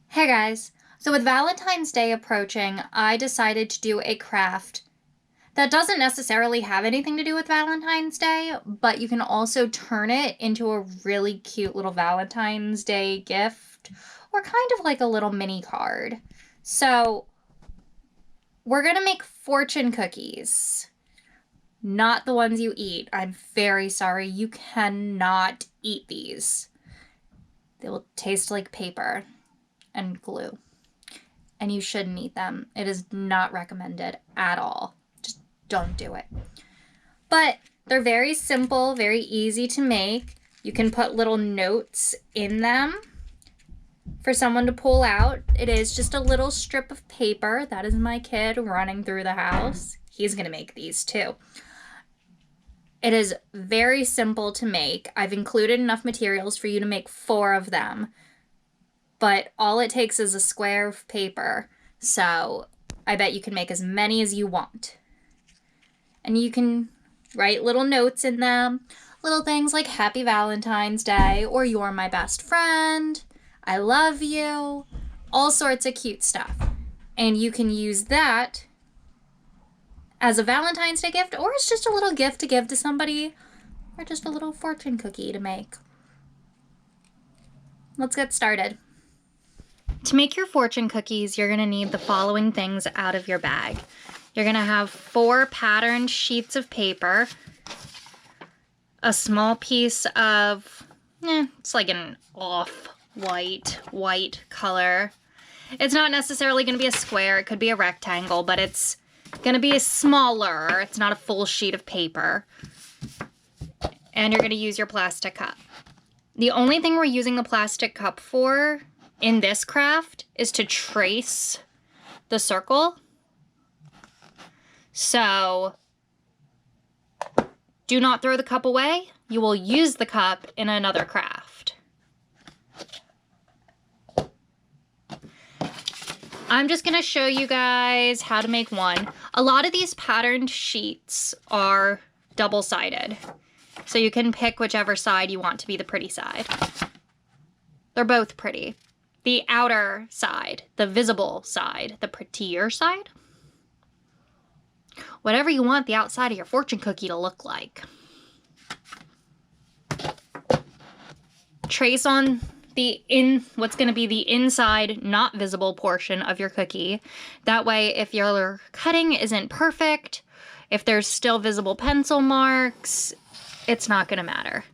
Hey guys, so with Valentine's Day approaching, I decided to do a craft that doesn't necessarily have anything to do with Valentine's Day, but you can also turn it into a really cute little Valentine's Day gift or kind of like a little mini card. So we're gonna make fortune cookies, not the ones you eat. I'm very sorry, you cannot eat these. They will taste like paper and glue. And you shouldn't eat them. It is not recommended at all. Just don't do it. But they're very simple, very easy to make. You can put little notes in them for someone to pull out. It is just a little strip of paper. That is my kid running through the house. He's gonna make these too. It is very simple to make. I've included enough materials for you to make 4 of them. But all it takes is a square of paper, so I bet you can make as many as you want. And you can write little notes in them, little things like Happy Valentine's Day, or You're my best friend, I love you, all sorts of cute stuff. And you can use that as a Valentine's Day gift, or it's just a little gift to give to somebody, or just a little fortune cookie to make. Let's get started. To make your fortune cookies, you're going to need the following things out of your bag. You're going to have 4 patterned sheets of paper, a small piece of, it's like an white color. It's not necessarily going to be a square, it could be a rectangle, but it's going to be smaller. It's not a full sheet of paper. And you're going to use your plastic cup. The only thing we're using the plastic cup for in this craft is to trace the circle. So do not throw the cup away. You will use the cup in another craft. I'm just going to show you guys how to make one. A lot of these patterned sheets are double-sided, so you can pick whichever side you want to be the pretty side. They're both pretty. The outer side, the visible side, the prettier side. Whatever you want the outside of your fortune cookie to look like. Trace on what's going to be the inside, not visible portion of your cookie. That way, if your cutting isn't perfect, if there's still visible pencil marks, it's not going to matter.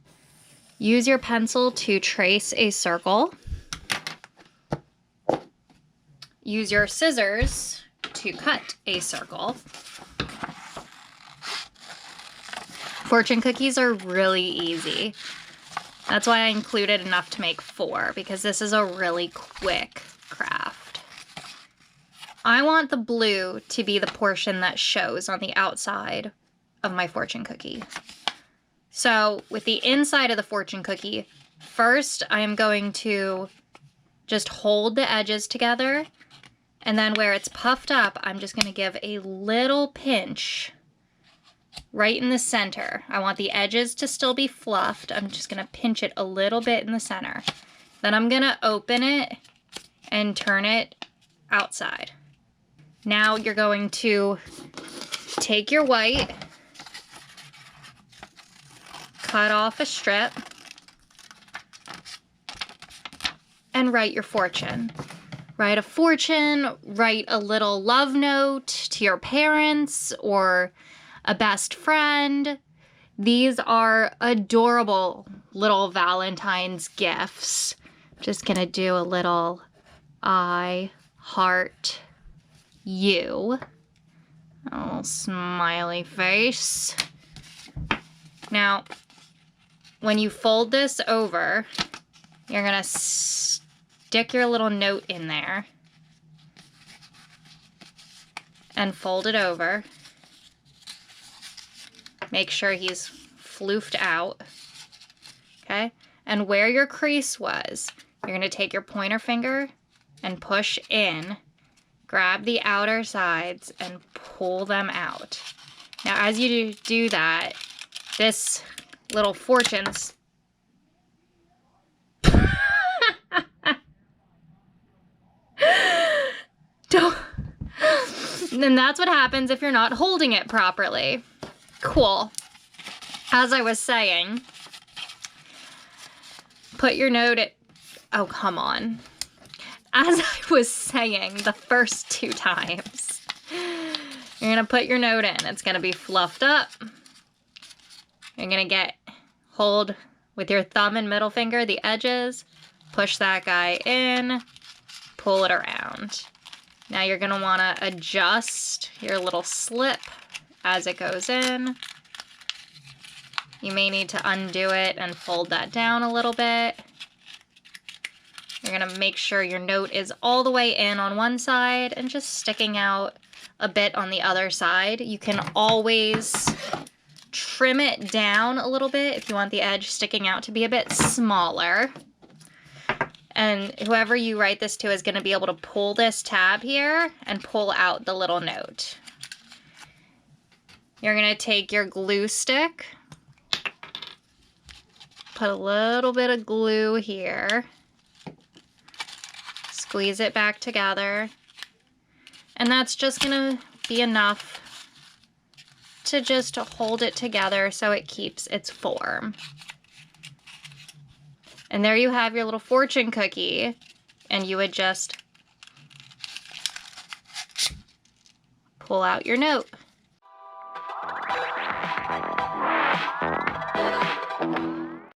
Use your pencil to trace a circle. Use your scissors to cut a circle. Fortune cookies are really easy. That's why I included enough to make 4, because this is a really quick craft. I want the blue to be the portion that shows on the outside of my fortune cookie. So with the inside of the fortune cookie, first I am going to just hold the edges together. And then where it's puffed up, I'm just going to give a little pinch right in the center. I want the edges to still be fluffed. I'm just going to pinch it a little bit in the center. Then I'm going to open it and turn it outside. Now you're going to take your white, cut off a strip, and write your fortune. Write a fortune, write a little love note to your parents or a best friend. These are adorable little Valentine's gifts. Just gonna do a little I heart you. A little smiley face. Now, when you fold this over, you're gonna stick your little note in there and fold it over. Make sure he's floofed out, okay? And where your crease was, you're gonna take your pointer finger and push in, grab the outer sides and pull them out. Now, as you do that, this little fortune's And that's what happens if you're not holding it properly. Cool. As I was saying, put your note at, oh, come on. As I was saying the first 2 times, you're gonna put your note in. It's gonna be fluffed up. You're gonna hold with your thumb and middle finger the edges, push that guy in, pull it around. Now you're gonna wanna adjust your little slip as it goes in. You may need to undo it and fold that down a little bit. You're gonna make sure your note is all the way in on one side and just sticking out a bit on the other side. You can always trim it down a little bit if you want the edge sticking out to be a bit smaller. And whoever you write this to is gonna be able to pull this tab here and pull out the little note. You're gonna take your glue stick, put a little bit of glue here, squeeze it back together, and that's just gonna be enough to just hold it together so it keeps its form. And there you have your little fortune cookie, and you would just pull out your note.